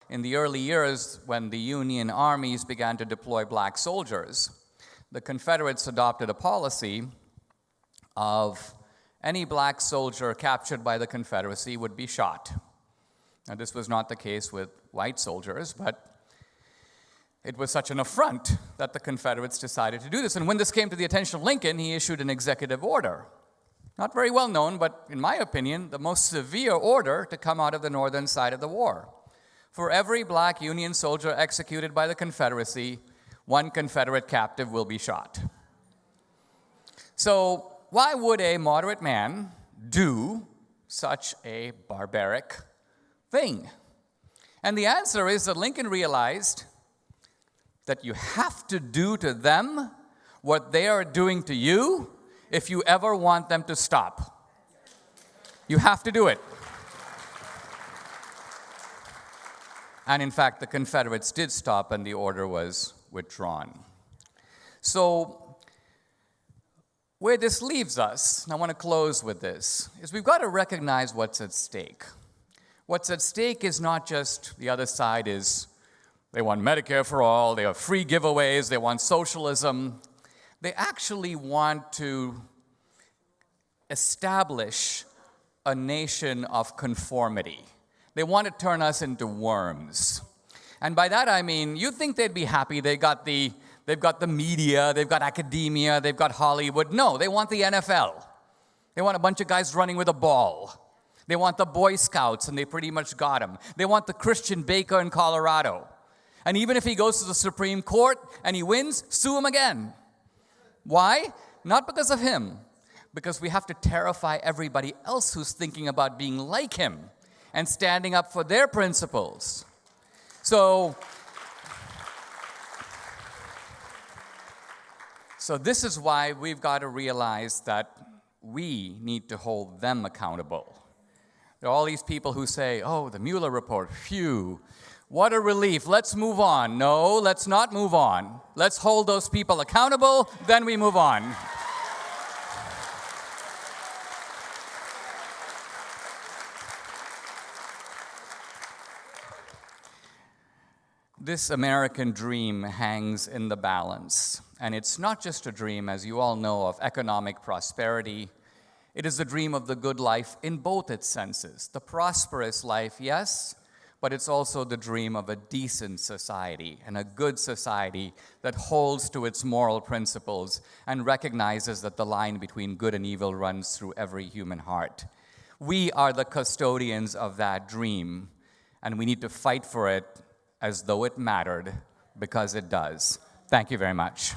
in the early years when the Union armies began to deploy black soldiers, the Confederates adopted a policy of any black soldier captured by the Confederacy would be shot. Now, this was not the case with white soldiers, but it was such an affront that the Confederates decided to do this. And when this came to the attention of Lincoln, he issued an executive order. Not very well known, but in my opinion, the most severe order to come out of the northern side of the war. For every black Union soldier executed by the Confederacy, one Confederate captive will be shot. So why would a moderate man do such a barbaric thing? And the answer is that Lincoln realized that you have to do to them what they are doing to you if you ever want them to stop. You have to do it. And in fact, the Confederates did stop and the order was withdrawn. So where this leaves us, and I want to close with this, is we've got to recognize what's at stake. What's at stake is not just the other side is they want Medicare for all, they have free giveaways, they want socialism. They actually want to establish a nation of conformity. They want to turn us into worms. And by that I mean, you think they'd be happy they've got the media, they've got academia, they've got Hollywood. No, they want the NFL. They want a bunch of guys running with a ball. They want the Boy Scouts, and they pretty much got them. They want the Christian Baker in Colorado. And even if he goes to the Supreme Court and he wins, sue him again. Why? Not because of him. Because we have to terrify everybody else who's thinking about being like him and standing up for their principles. So this is why we've got to realize that we need to hold them accountable. There are all these people who say, oh, the Mueller report, phew, what a relief, let's move on. No, let's not move on. Let's hold those people accountable, then we move on. This American dream hangs in the balance. And it's not just a dream, as you all know, of economic prosperity. It is a dream of the good life in both its senses. The prosperous life, yes, but it's also the dream of a decent society and a good society that holds to its moral principles and recognizes that the line between good and evil runs through every human heart. We are the custodians of that dream, and we need to fight for it as though it mattered, because it does. Thank you very much.